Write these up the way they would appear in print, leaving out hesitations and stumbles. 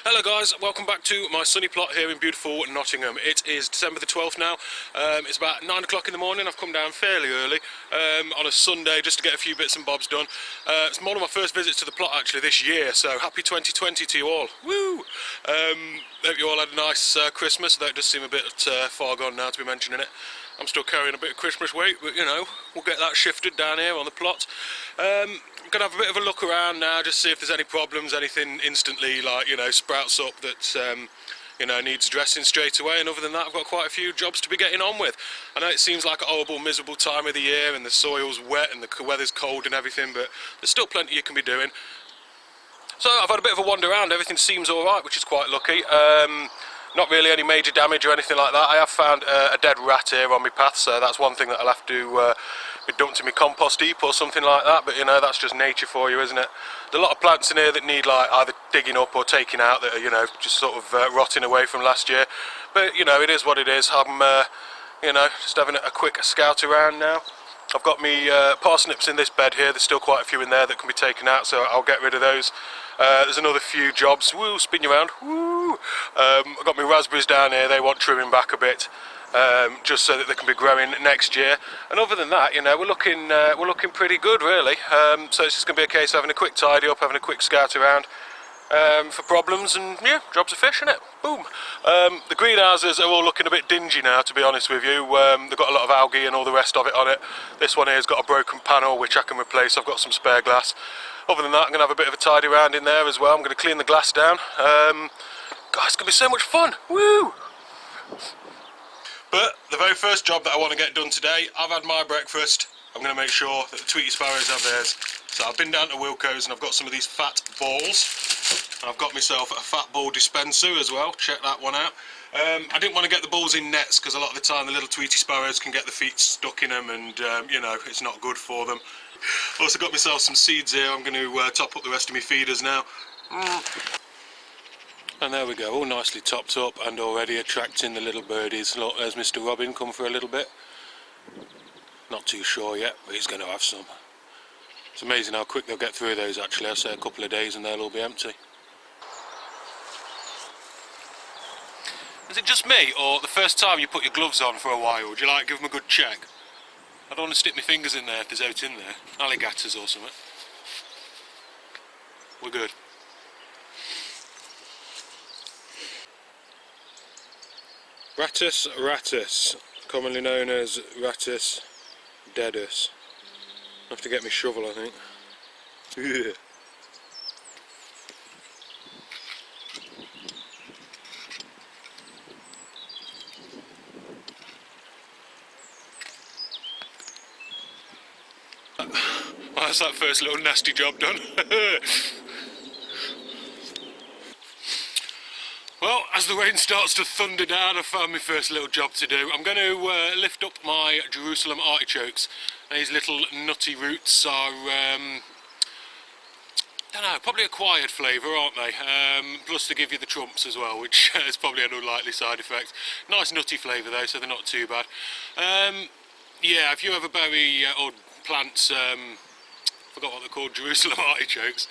Hello guys, welcome back to my sunny plot here in beautiful Nottingham. It is December the 12th now. It's about 9 o'clock in the morning. I've come down fairly early on a Sunday just to get a few bits and bobs done. It's one of my first visits to the plot actually this year, so happy 2020 to you all. Woo! Hope you all had a nice Christmas, though it does seem a bit far gone now to be mentioning it. I'm still carrying a bit of Christmas weight, but you know, we'll get that shifted down here on the plot. I'm going to have a bit of a look around now, just see if there's any problems, anything instantly, like, you know, sprouts up that, you know, needs addressing straight away. And other than that, I've got quite a few jobs to be getting on with. I know it seems like a horrible, miserable time of the year, and the soil's wet and the weather's cold and everything, but there's still plenty you can be doing. So I've had a bit of a wander around. Everything seems alright, which is quite lucky. Not really any major damage or anything like that. I have found a dead rat here on my path, so that's one thing that I'll have to be dumped in my compost heap or something like that, but you know, that's just nature for you, isn't it? There's a lot of plants in here that need like either digging up or taking out, that are, you know, just sort of rotting away from last year, but you know, it is what it is. I'm you know, just having a quick scout around now. I've got me parsnips in this bed here. There's still quite a few in there that can be taken out, so I'll get rid of those. There's another few jobs. Woo, spin you around. Woo. I've got my raspberries down here. They want trimming back a bit, just so that they can be growing next year. And other than that, you know, we're looking pretty good, really. So it's just going to be a case of having a quick tidy up, having a quick scout around for problems, and yeah, jobs are fish, innit? Boom. The greenhouses are all looking a bit dingy now, to be honest with you. They've got a lot of algae and all the rest of it on it. This one here's got a broken panel which I can replace. I've got some spare glass. Other than that, I'm going to have a bit of a tidy round in there as well. I'm going to clean the glass down. God, it's going to be so much fun. Woo! But the very first job that I want to get done today, I've had my breakfast. I'm going to make sure that the Tweety Sparrows have theirs. So I've been down to Wilco's and I've got some of these fat balls. I've got myself a fat ball dispenser as well. Check that one out. I didn't want to get the balls in nets because a lot of the time the little Tweety Sparrows can get their feet stuck in them, and you know, it's not good for them. Also got myself some seeds here. I'm going to top up the rest of my feeders now. And there we go, all nicely topped up and already attracting the little birdies. Look, there's Mr. Robin come for a little bit. Not too sure yet, but he's going to have some. It's amazing how quick they'll get through those actually. I say a couple of days and they'll all be empty. Is it just me, or the first time you put your gloves on for a while, do you like give them a good check? I don't want to stick my fingers in there if there's out in there. Alligators or something. We're good. Rattus rattus, commonly known as Rattus deadus. I have to get my shovel, I think. Yeah. Well, that's that first little nasty job done. Well, as the rain starts to thunder down, I found my first little job to do. I'm going to lift up my Jerusalem artichokes. These little nutty roots are, don't know, probably acquired flavour, aren't they? Plus they give you the trumps as well, which is probably an unlikely side effect. Nice nutty flavour though, so they're not too bad. Yeah, if you ever bury or plant, forgot what they're called, Jerusalem artichokes,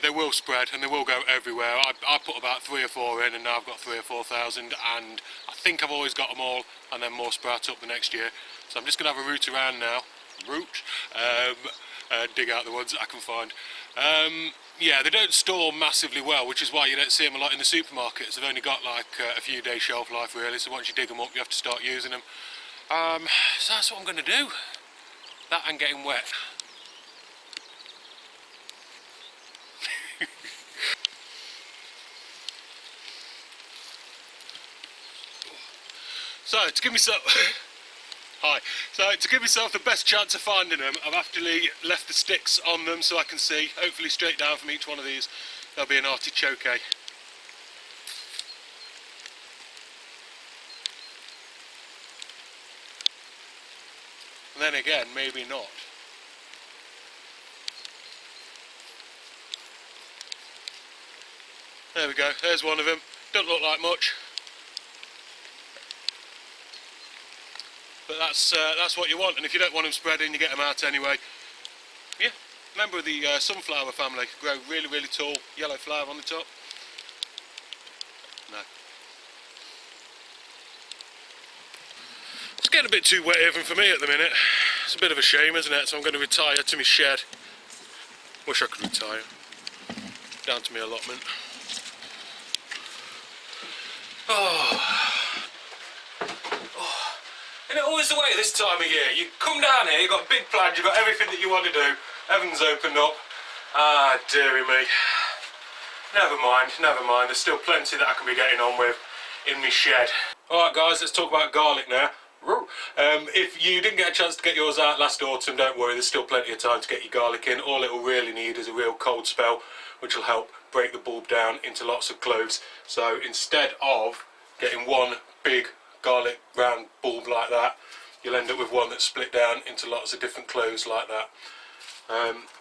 they will spread and they will go everywhere. I put about 3 or 4 in, and now I've got 3,000 or 4,000, and I think I've always got them all, and then more sprout up the next year. So I'm just going to have a root around now, dig out the ones that I can find. Yeah, they don't store massively well, which is why you don't see them a lot in the supermarkets. They've only got like a few days shelf life really, so once you dig them up you have to start using them. So that's what I'm going to do. That and getting wet. So to give myself to give myself the best chance of finding them, I've actually left the sticks on them so I can see, hopefully straight down from each one of these there'll be an artichoke. And then again, maybe not. There we go, there's one of them. Doesn't look like much. But that's what you want, and if you don't want them spreading, you get them out anyway. Yeah, member of the sunflower family, grow really, really tall, yellow flower on the top. No. It's getting a bit too wet even for me at the minute. It's a bit of a shame, isn't it? So I'm going to retire to my shed. Wish I could retire. Down to my allotment. And it's always the way this time of year. You come down here, you've got big plans, you've got everything that you want to do. Everything's opened up. Ah, dearie me. Never mind. There's still plenty that I can be getting on with in my shed. Alright guys, let's talk about garlic now. If you didn't get a chance to get yours out last autumn, don't worry, there's still plenty of time to get your garlic in. All it will really need is a real cold spell, which will help break the bulb down into lots of cloves. So instead of getting one big garlic round bulb like that, you'll end up with one that's split down into lots of different cloves like that.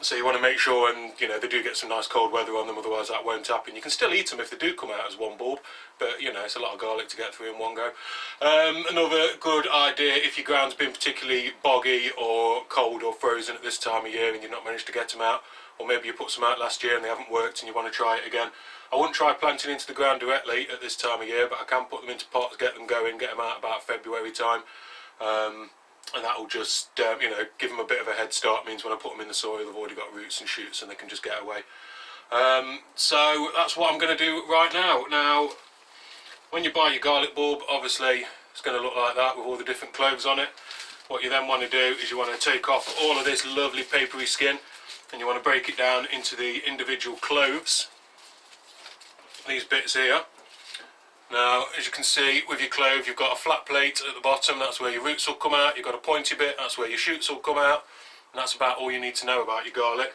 So you want to make sure, and you know, they do get some nice cold weather on them, otherwise that won't happen. You can still eat them if they do come out as one bulb, but you know, it's a lot of garlic to get through in one go. Another good idea, if your ground's been particularly boggy or cold or frozen at this time of year and you've not managed to get them out, or maybe you put some out last year and they haven't worked and you want to try it again, I wouldn't try planting into the ground directly at this time of year, but I can put them into pots, get them going, get them out about February time. And that will just, you know, give them a bit of a head start. It means when I put them in the soil, they've already got roots and shoots and they can just get away. So that's what I'm going to do right now. Now, when you buy your garlic bulb, obviously it's going to look like that with all the different cloves on it. What you then want to do is you want to take off all of this lovely papery skin and you want to break it down into the individual cloves. These bits here. Now, as you can see, with your clove, you've got a flat plate at the bottom, that's where your roots will come out. You've got a pointy bit, that's where your shoots will come out. And that's about all you need to know about your garlic.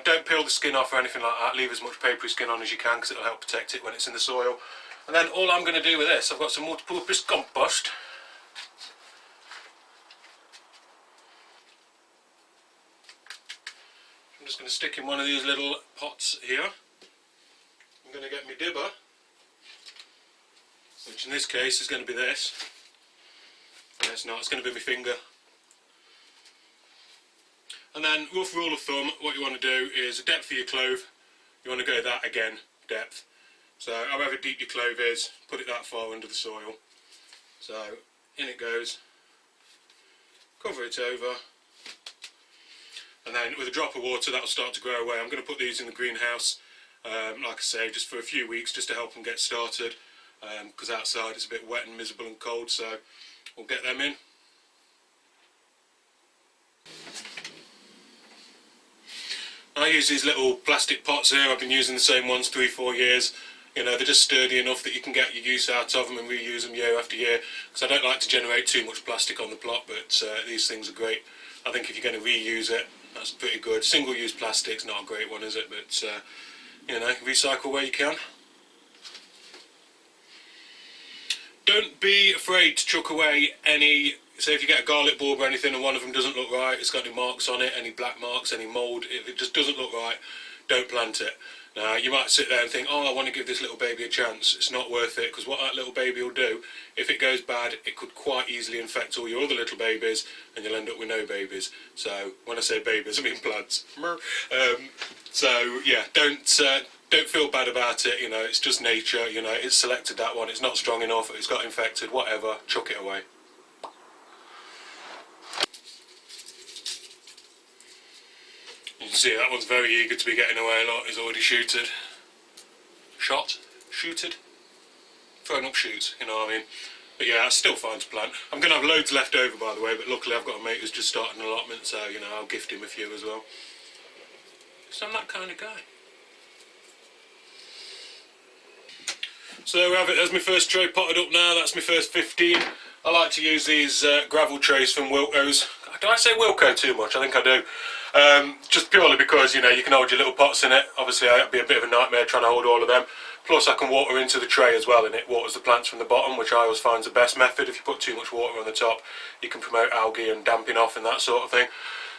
Don't peel the skin off or anything like that. Leave as much papery skin on as you can because it'll help protect it when it's in the soil. And then all I'm going to do with this, I've got some multi-purpose compost. I'm just going to stick in one of these little pots here. I'm going to get my dibber, which in this case is going to be this. No, it's not, it's going to be my finger. And then, rough rule of thumb, what you want to do is the depth of your clove, you want to go that again, depth. So however deep your clove is, put it that far under the soil. So in it goes, cover it over, and then with a drop of water that'll start to grow away. I'm going to put these in the greenhouse, like I say, just for a few weeks just to help them get started. Because outside it's a bit wet and miserable and cold, so we'll get them in. I use these little plastic pots here. I've been using the same ones 3-4 years. You know, they're just sturdy enough that you can get your use out of them and reuse them year after year, because I don't like to generate too much plastic on the plot, but these things are great. I think if you're going to reuse it, that's pretty good. Single-use plastic's not a great one, is it? But you know, recycle where you can. Don't be afraid to chuck away any, say if you get a garlic bulb or anything and one of them doesn't look right, it's got any marks on it, any black marks, any mould, if it just doesn't look right, don't plant it. Now you might sit there and think, oh, I want to give this little baby a chance. It's not worth it, because what that little baby will do, if it goes bad, it could quite easily infect all your other little babies and you'll end up with no babies. So when I say babies, I mean plants. So yeah, don't feel bad about it, you know, it's just nature, you know, it's selected that one, it's not strong enough, it's got infected, whatever, chuck it away. You can see that one's very eager to be getting away a lot, he's already shooted. Shooted? Thrown up shoots, you know what I mean? But yeah, it's still fine to plant. I'm going to have loads left over, by the way, but luckily I've got a mate who's just started an allotment, so, you know, I'll gift him a few as well. So I'm that kind of guy. So there we have it, there's my first tray potted up now, that's my first 15. I like to use these gravel trays from Wilco's. Do I say Wilco too much? I think I do. Just purely because, you know, you can hold your little pots in it. Obviously it'd be a bit of a nightmare trying to hold all of them. Plus I can water into the tray as well, and it waters the plants from the bottom, which I always find is the best method. If you put too much water on the top, you can promote algae and damping off and that sort of thing.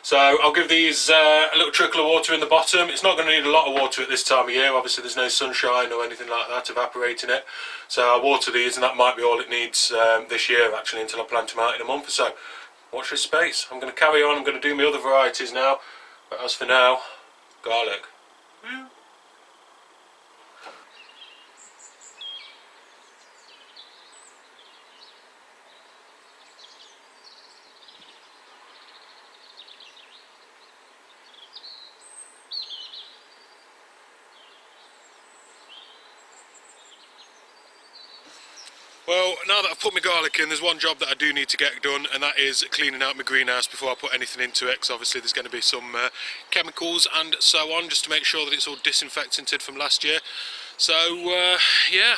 So I'll give these a little trickle of water in the bottom. It's not going to need a lot of water at this time of year. Obviously there's no sunshine or anything like that evaporating it. So I'll water these, and that might be all it needs this year actually, until I plant them out in a month or so. Watch this space. I'm going to carry on. I'm going to do my other varieties now. But as for now, garlic. Well, now that I've put my garlic in, there's one job that I do need to get done, and that is cleaning out my greenhouse before I put anything into it, because obviously there's going to be some chemicals and so on, just to make sure that it's all disinfected from last year. So yeah,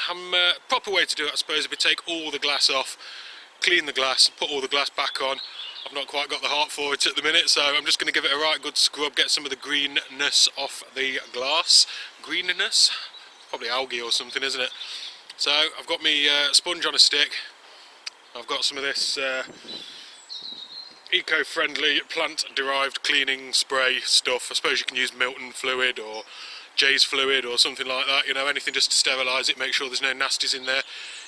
proper way to do it, I suppose, would be take all the glass off, clean the glass, put all the glass back on. I've not quite got the heart for it at the minute, so I'm just going to give it a right good scrub, get some of the greenness off the glass. Greenness? Probably algae or something, isn't it? So I've got my sponge on a stick. I've got some of this eco-friendly plant-derived cleaning spray stuff. I suppose you can use Milton fluid or Jay's fluid or something like that, you know, anything just to sterilise it, make sure there's no nasties in there.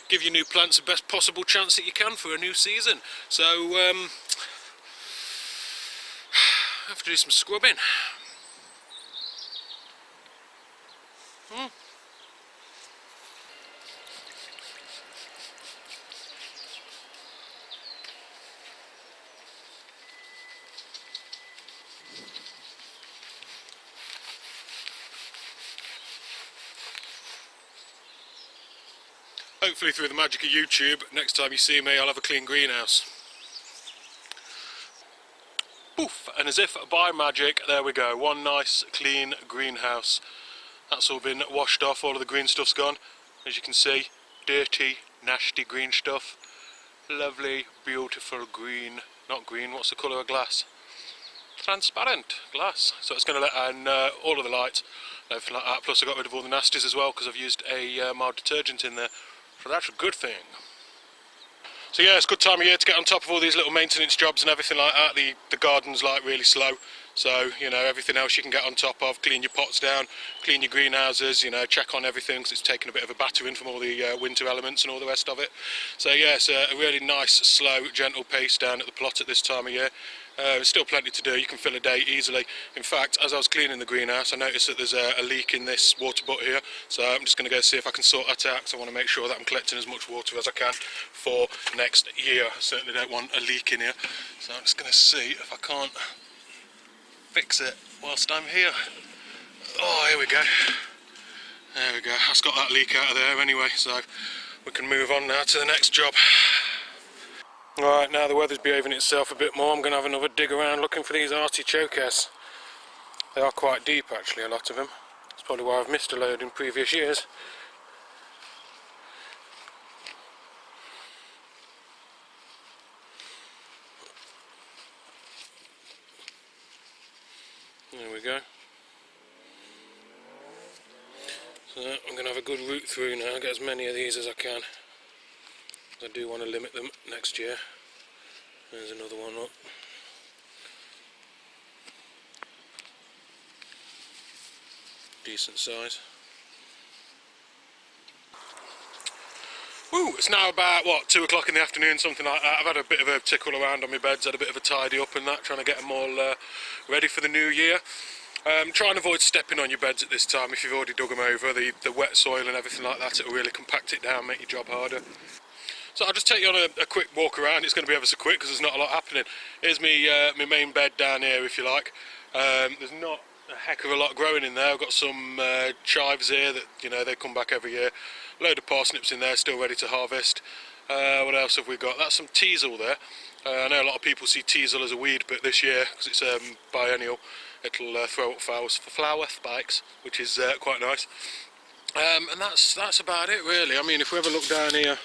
Give your new plants the best possible chance that you can for a new season. So I have to do some scrubbing. Hopefully through the magic of YouTube, next time you see me I'll have a clean greenhouse. Poof! And as if by magic, there we go, one nice clean greenhouse. That's all been washed off, all of the green stuff's gone. As you can see, dirty, nasty green stuff. Lovely, beautiful green, not green, what's the colour of glass? Transparent glass. So it's going to let in all of the light, everything like that. Plus I got rid of all the nasties as well because I've used a mild detergent in there. So that's a good thing. So yeah, it's a good time of year to get on top of all these little maintenance jobs and everything like that. The garden's like really slow, so you know, everything else you can get on top of. Clean your pots down, clean your greenhouses, you know, check on everything because it's taken a bit of a battering from all the winter elements and all the rest of it. So yeah, it's a really nice, slow, gentle pace down at the plot at this time of year. There's still plenty to do, you can fill a day easily. In fact, as I was cleaning the greenhouse, I noticed that there's a leak in this water butt here, so I'm just going to go see if I can sort that out, because I want to make sure that I'm collecting as much water as I can for next year. I certainly don't want a leak in here, so I'm just going to see if I can't fix it whilst I'm here. Oh, here we go. There we go, that's got that leak out of there anyway, so we can move on now to the next job. Right, now the weather's behaving itself a bit more, I'm going to have another dig around looking for these artichokes. They are quite deep actually, a lot of them. That's probably why I've missed a load in previous years. There we go. So I'm going to have a good root through now, get as many of these as I can. I do want to limit them next year. There's another one up. Decent size. Woo! It's now about, what, 2 o'clock in the afternoon, something like that. I've had a bit of a tickle around on my beds, had a bit of a tidy up and that, trying to get them all ready for the new year. Try and avoid stepping on your beds at this time if you've already dug them over. The wet soil and everything like that, it'll really compact it down, make your job harder. So I'll just take you on a quick walk around. It's going to be ever so quick because there's not a lot happening. Here's my main bed down here, if you like. There's not a heck of a lot growing in there. I've got some chives here that, you know, they come back every year. Load of parsnips in there, still ready to harvest. What else have we got? That's some teasel there. I know a lot of people see teasel as a weed, but this year, because it's biennial, it'll throw up flowers for flower spikes, which is quite nice. And that's about it really. I mean, if we ever look down here,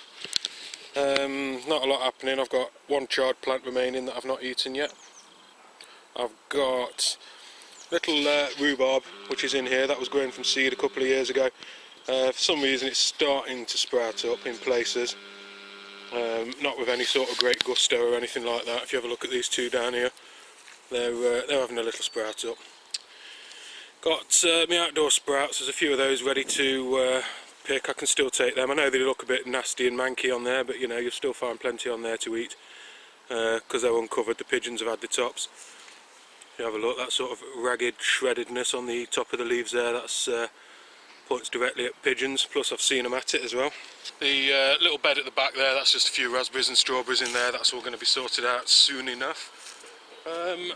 not a lot happening. I've got one charred plant remaining that I've not eaten yet. I've got little rhubarb which is in here, that was grown from seed a couple of years ago. For some reason it's starting to sprout up in places, not with any sort of great gusto or anything like that. If you have a look at these two down here, they're having a little sprout up. Got my outdoor sprouts, there's a few of those ready to pick. I can still take them. I know they look a bit nasty and manky on there, but you know, you'll still find plenty on there to eat because they're uncovered. The pigeons have had the tops. If you have a look, that sort of ragged shreddedness on the top of the leaves there, that's points directly at pigeons, plus I've seen them at it as well. The little bed at the back there, that's just a few raspberries and strawberries in there. That's all going to be sorted out soon enough.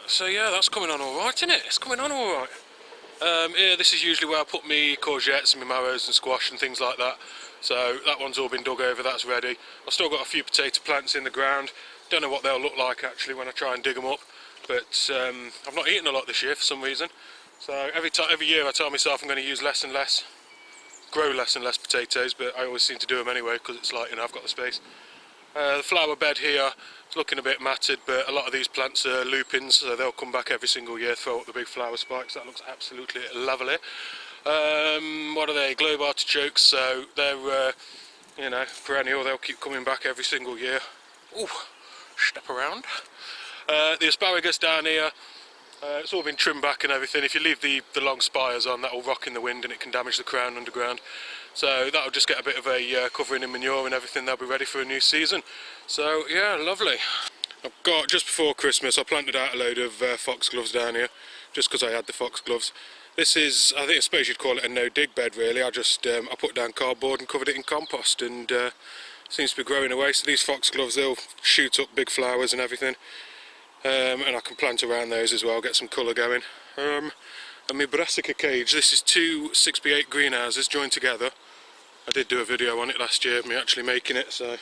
So yeah, that's coming on alright, isn't it? It's coming on alright. Here, this is usually where I put me courgettes and my marrows and squash and things like that. So that one's all been dug over, that's ready. I've still got a few potato plants in the ground. Don't know what they'll look like actually when I try and dig them up. But I've not eaten a lot this year for some reason. So every year I tell myself I'm going to use less and less, grow less and less potatoes, but I always seem to do them anyway because it's like, you know, I've got the space. The flower bed here is looking a bit matted, but a lot of these plants are lupins, so they'll come back every single year, throw up the big flower spikes. That looks absolutely lovely. What are they? Globe artichokes, so they're you know, perennial. They'll keep coming back every single year. Ooh, step around. The asparagus down here, it's all been trimmed back and everything. If you leave the long spires on, that'll rock in the wind and it can damage the crown underground. So that'll just get a bit of a covering in manure and everything. They'll be ready for a new season. So yeah, lovely. I've got, just before Christmas, I planted out a load of foxgloves down here, just because I had the foxgloves. This is, I suppose you'd call it a no-dig bed really. I put down cardboard and covered it in compost, and seems to be growing away. So these foxgloves, they'll shoot up big flowers and everything. And I can plant around those as well, get some colour going. And my brassica cage, this is two 6x8 greenhouses joined together. I did do a video on it last year, me actually making it, so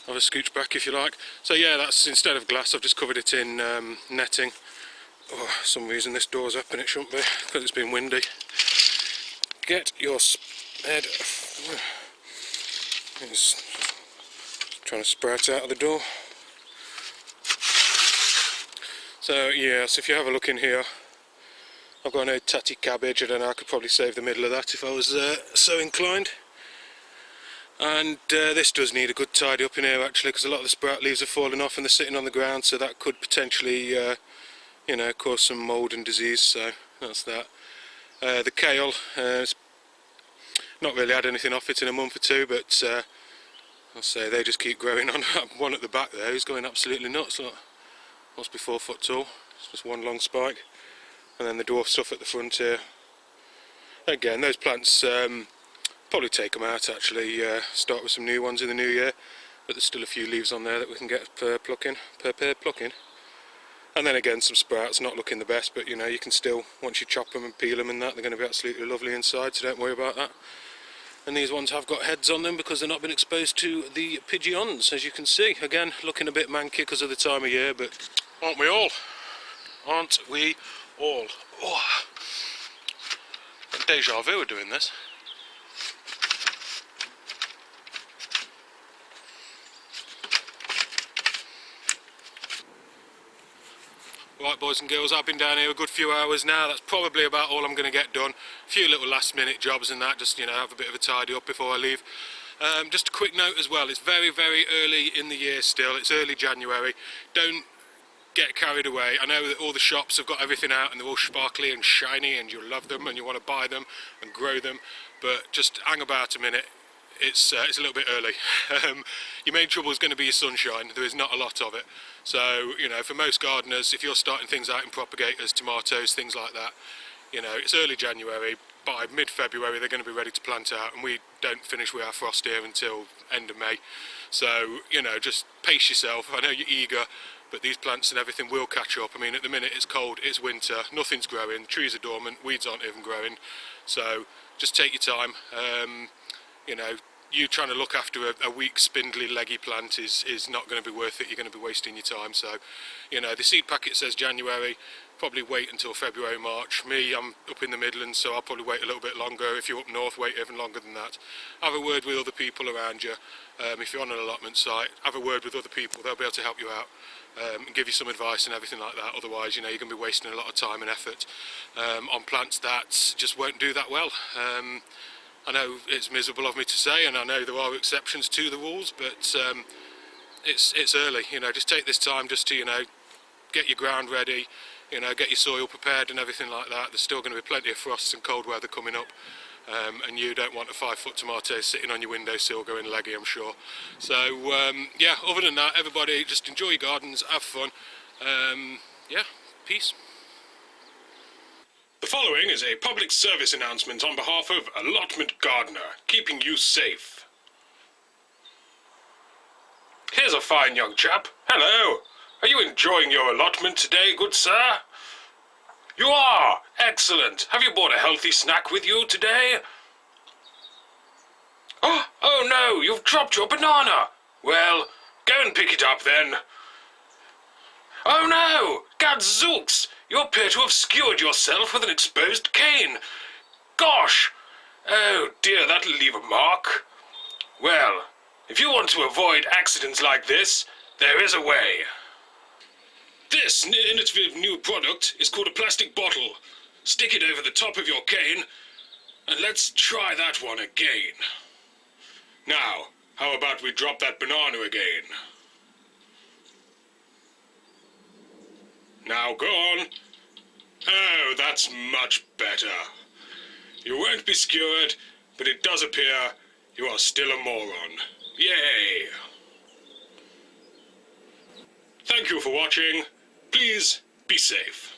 I'll have a scooch back if you like. So yeah, that's, instead of glass, I've just covered it in netting. Oh, for some reason this door's up and it shouldn't be, because it's been windy. Get your head. It's trying to sprout out of the door. So yes, if you have a look in here, I've got no tatty cabbage. I don't know, I could probably save the middle of that if I was so inclined. And this does need a good tidy up in here actually, because a lot of the sprout leaves are falling off and they're sitting on the ground, so that could potentially you know, cause some mould and disease, so that's that. The kale, it's not really had anything off it in a month or two, but I'll say they just keep growing on. One at the back there who's going absolutely nuts, look. Must be 4 foot tall, it's just one long spike. And then the dwarf stuff at the front here. Again, those plants, probably take them out actually, start with some new ones in the new year, but there's still a few leaves on there that we can get per pair plucking. And then again, some sprouts, not looking the best, but you know, you can still, once you chop them and peel them and that, they're going to be absolutely lovely inside, so don't worry about that. And these ones have got heads on them because they've not been exposed to the pigeons, as you can see. Again, looking a bit manky because of the time of year, but aren't we all? Aren't we all? Oh, deja vu of doing this. Right, boys and girls, I've been down here a good few hours now. That's probably about all I'm going to get done. A few little last minute jobs and that, just, you know, have a bit of a tidy up before I leave. Just a quick note as well, it's very, very early in the year still. It's early January. Don't get carried away. I know that all the shops have got everything out and they're all sparkly and shiny and you love them and you want to buy them and grow them, but just hang about a minute. It's a little bit early. Your main trouble is going to be your sunshine. There is not a lot of it. So, you know, for most gardeners, if you're starting things out in propagators, tomatoes, things like that, you know, it's early January. By mid-February they're going to be ready to plant out, and we don't finish with our frost here until end of May. So, you know, just pace yourself. I know you're eager, but these plants and everything will catch up. I mean, at the minute it's cold, it's winter, nothing's growing, trees are dormant, weeds aren't even growing. So just take your time. You know, you trying to look after a weak, spindly, leggy plant is not going to be worth it. You're going to be wasting your time. So, you know, the seed packet says January. Probably wait until February, March. Me, I'm up in the Midlands, so I'll probably wait a little bit longer. If you're up north, wait even longer than that. Have a word with other people around you. If you're on an allotment site, have a word with other people. They'll be able to help you out and give you some advice and everything like that. Otherwise, you know, you're going to be wasting a lot of time and effort on plants that just won't do that well. I know it's miserable of me to say, and I know there are exceptions to the rules, but it's early. You know, just take this time just to, you know, get your ground ready, you know, get your soil prepared and everything like that. There's still going to be plenty of frosts and cold weather coming up, and you don't want a 5-foot tomato sitting on your windowsill going leggy, I'm sure. So yeah, other than that, everybody just enjoy your gardens, have fun. Yeah, peace. The following is a public service announcement on behalf of Allotment Gardener, keeping you safe. Here's a fine young chap. Hello. Are you enjoying your allotment today, good sir? You are! Excellent! Have you brought a healthy snack with you today? Oh no, you've dropped your banana! Well, go and pick it up then. Oh no! Gadzooks! You appear to have skewered yourself with an exposed cane. Gosh! Oh dear, that'll leave a mark. Well, if you want to avoid accidents like this, there is a way. This innovative new product is called a plastic bottle. Stick it over the top of your cane, and let's try that one again. Now, how about we drop that banana again? Now go on. Oh, that's much better. You won't be skewered, but it does appear you are still a moron. Yay! Thank you for watching. Please be safe.